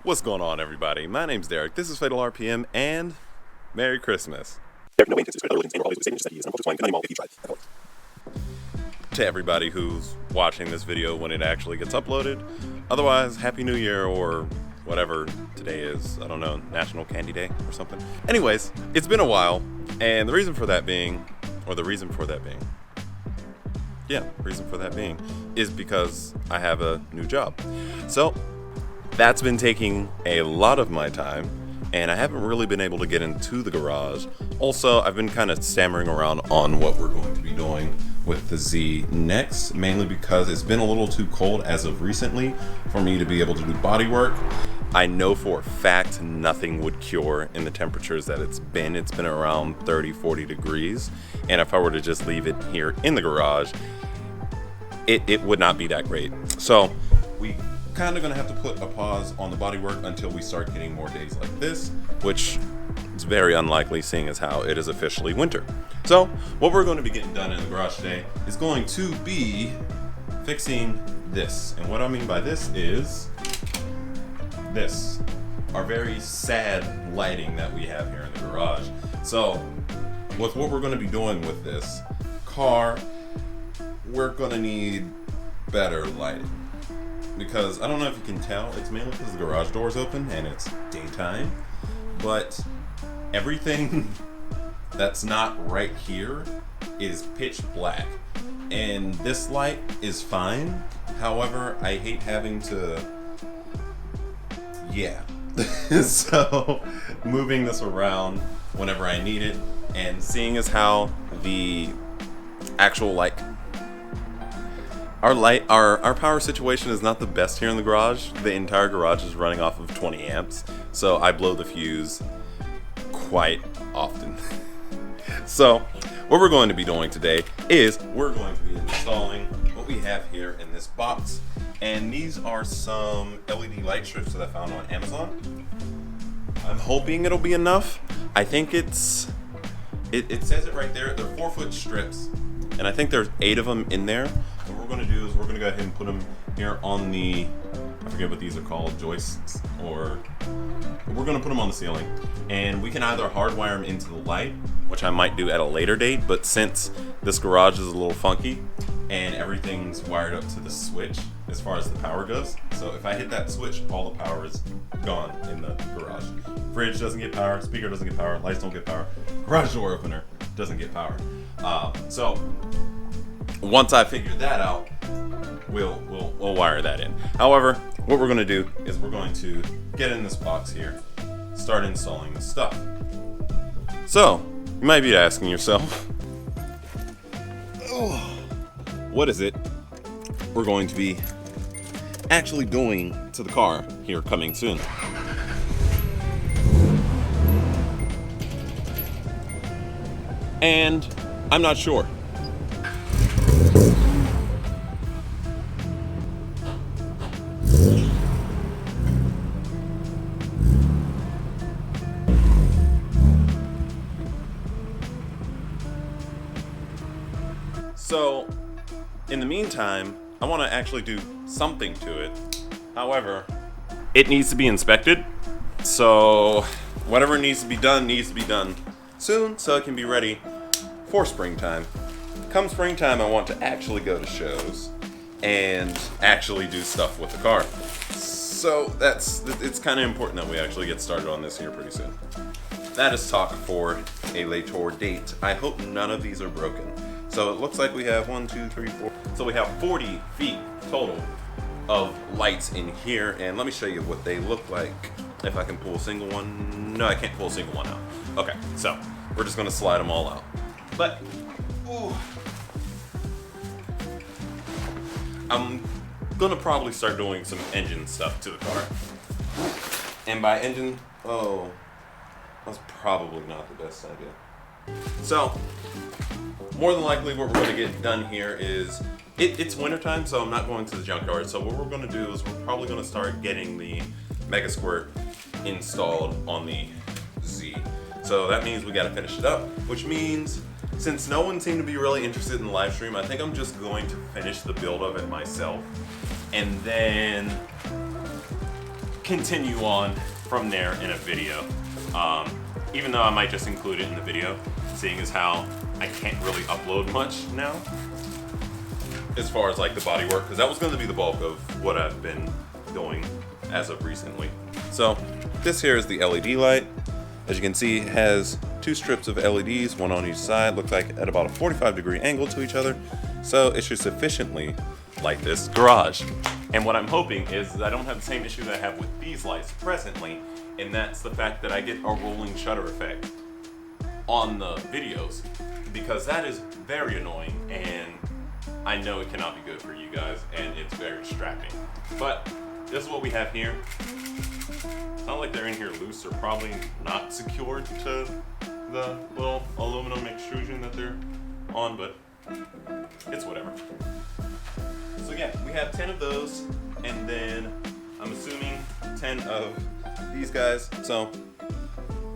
What's going on, everybody? My name's Derek. This is Fatal RPM, and Merry Christmas to everybody who's watching this video when it actually gets uploaded. Otherwise, Happy New Year or whatever today is. I don't know, National Candy Day or something. Anyways, it's been a while, and the reason for that being is because I have a new job. So that's been taking a lot of my time, and I haven't really been able to get into the garage. Also, I've been kind of stammering around on what we're going to be doing with the Z next, mainly because it's been a little too cold as of recently for me to be able to do body work. I know for a fact nothing would cure in the temperatures that it's been. It's been around 30-40 degrees, and if I were to just leave it here in the garage, it would not be that great. So we kind of gonna have to put a pause on the body work until we start getting more days like this, which is very unlikely seeing as how it is officially winter. So what we're going to be getting done in the garage today is going to be fixing this. And what I mean by this is this, our very sad lighting that we have here in the garage. So with what we're going to be doing with this car, we're going to need better lighting. Because I don't know if you can tell, it's mainly because the garage door is open and it's daytime, but everything that's not right here is pitch black. And this light is fine. However, I hate having to, so moving this around whenever I need it, and seeing as how the actual our power situation is not the best here in the garage. The entire garage is running off of 20 amps, so I blow the fuse quite often. So what we're going to be doing today is we're going to be installing what we have here in this box, and these are some LED light strips that I found on Amazon. I'm hoping it'll be enough. I think it says it right there. They're 4-foot strips, and I think there's 8 of them in there. What we're going to do is we're going to go ahead and put them here on the, I forget what these are called, joists, or we're going to put them on the ceiling. And we can either hardwire them into the light, which I might do at a later date, but since this garage is a little funky and everything's wired up to the switch as far as the power goes, so if I hit that switch, all the power is gone in the garage. Fridge doesn't get power, speaker doesn't get power, lights don't get power, garage door opener doesn't get power. So once I figure that out, we'll wire that in. However, what we're going to do is we're going to get in this box here, start installing the stuff. So you might be asking yourself, what is it we're going to be actually doing to the car here coming soon? And I'm not sure. So, in the meantime, I want to actually do something to it. However, it needs to be inspected. So, whatever needs to be done soon so it can be ready for springtime. Come springtime, I want to actually go to shows and actually do stuff with the car. So, it's kind of important that we actually get started on this here pretty soon. That is talk for a later date. I hope none of these are broken. So it looks like we have 1, 2, 3, 4. So we have 40 feet total of lights in here, and let me show you what they look like. If I can pull a single one. No, I can't pull a single one out. Okay, so we're just gonna slide them all out. But I'm gonna probably start doing some engine stuff to the car. And by engine, that's probably not the best idea. So more than likely what we're going to get done here is, it's wintertime, so I'm not going to the junkyard. So what we're going to do is we're probably going to start getting the Mega Squirt installed on the Z. So that means we got to finish it up, which means since no one seemed to be really interested in the live stream, I think I'm just going to finish the build of it myself and then continue on from there in a video. Even though I might just include it in the video, seeing as how I can't really upload much now as far as like the body work, because that was going to be the bulk of what I've been doing as of recently. So this here is the LED light. As you can see, it has two strips of LEDs, one on each side, looks like at about a 45-degree angle to each other, so it should sufficiently light this garage. And what I'm hoping is that I don't have the same issue that I have with these lights presently, and that's the fact that I get a rolling shutter effect on the videos, because that is very annoying, and I know it cannot be good for you guys, and it's very distracting. But this is what we have here. It's not like they're in here loose. They're probably not secured to the little aluminum extrusion that they're on, but it's whatever. So yeah, we have 10 of those, and then I'm assuming 10 of these guys. So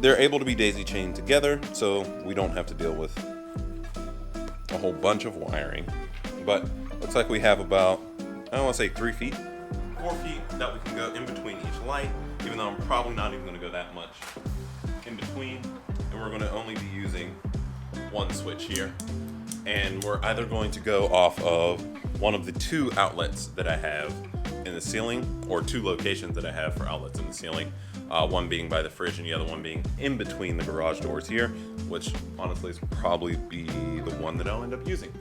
they're able to be daisy chained together, so we don't have to deal with a whole bunch of wiring. But looks like we have about, I don't want to say 3 feet, 4 feet that we can go in between each light, even though I'm probably not even going to go that much in between. And we're going to only be using one switch here. And we're either going to go off of one of the 2 outlets that I have in the ceiling, or 2 locations that I have for outlets in the ceiling. One being by the fridge and the other one being in between the garage doors here, which honestly is probably be the one that I'll end up using.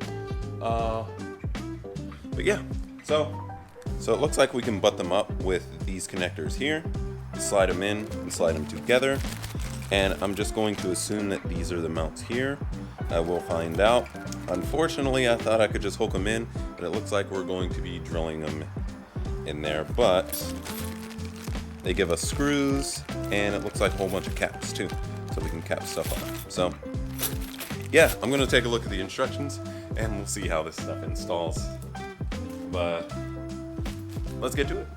But yeah, so it looks like we can butt them up with these connectors here, slide them in and slide them together. And I'm just going to assume that these are the mounts here. I will find out. Unfortunately, I thought I could just hook them in, but it looks like we're going to be drilling them in there. But they give us screws, and it looks like a whole bunch of caps too, so we can cap stuff on. So yeah, I'm gonna take a look at the instructions, and we'll see how this stuff installs. But let's get to it.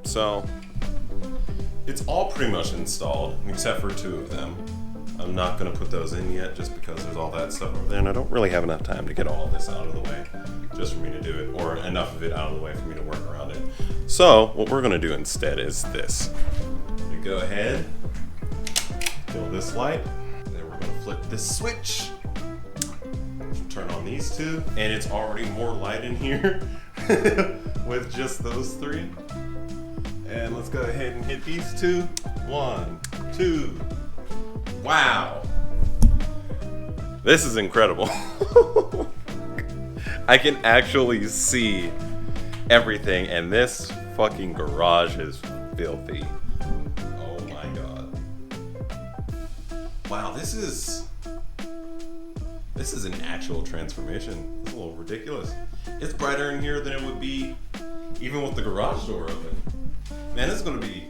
So it's all pretty much installed except for 2 of them. I'm not going to put those in yet just because there's all that stuff over there, and I don't really have enough time to get all this out of the way just for me to do it, or enough of it out of the way for me to work around it. So what we're going to do instead is this. We go ahead, fill this light, and then we're going to flip this switch, turn on these 2, and it's already more light in here with just those 3. And let's go ahead and hit these 2. 1, 2. Wow. This is incredible. I can actually see everything, and this fucking garage is filthy. Oh my god. Wow, this is an actual transformation. It's a little ridiculous. It's brighter in here than it would be even with the garage door open. Man, this is going to be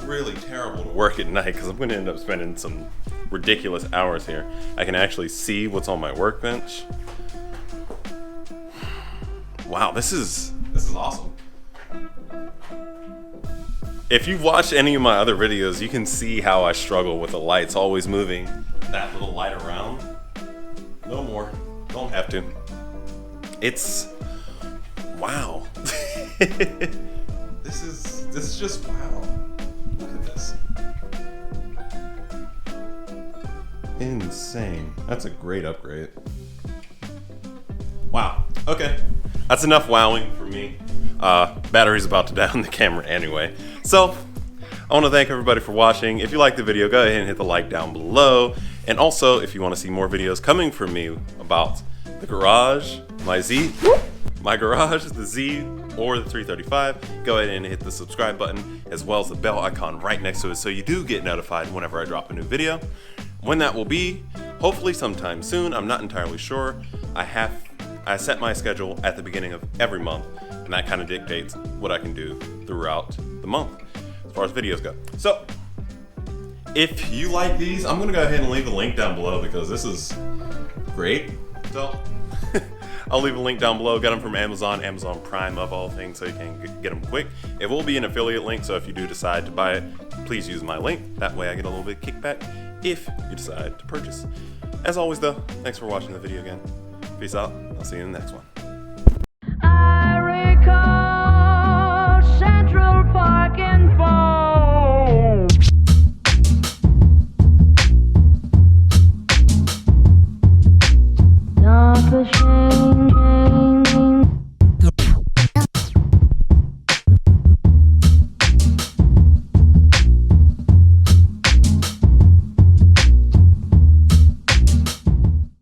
really terrible to work at night because I'm going to end up spending some ridiculous hours here. I can actually see what's on my workbench. Wow, this is awesome. If you've watched any of my other videos, you can see how I struggle with the lights always moving that little light around. No more. Don't have to. It's wow. This is just wow. Look at this. Insane. That's a great upgrade. Wow. Okay. That's enough wowing for me. Battery's about to die on the camera anyway. So, I want to thank everybody for watching. If you liked the video, go ahead and hit the like down below. And also, if you want to see more videos coming from me about the garage, my garage, the Z, or the 335, go ahead and hit the subscribe button, as well as the bell icon right next to it, so you do get notified whenever I drop a new video. When that will be, hopefully sometime soon, I'm not entirely sure. I set my schedule at the beginning of every month, and that kind of dictates what I can do throughout the month as far as videos go. So, if you like these, I'm gonna go ahead and leave a link down below because this is great. So, I'll leave a link down below. Got them from Amazon, Amazon Prime of all things, so you can get them quick. It will be an affiliate link, so if you do decide to buy it, please use my link. That way I get a little bit of kickback if you decide to purchase. As always though, thanks for watching the video again. Peace out. I'll see you in the next one. I recall Central Park in fall. Not the shame.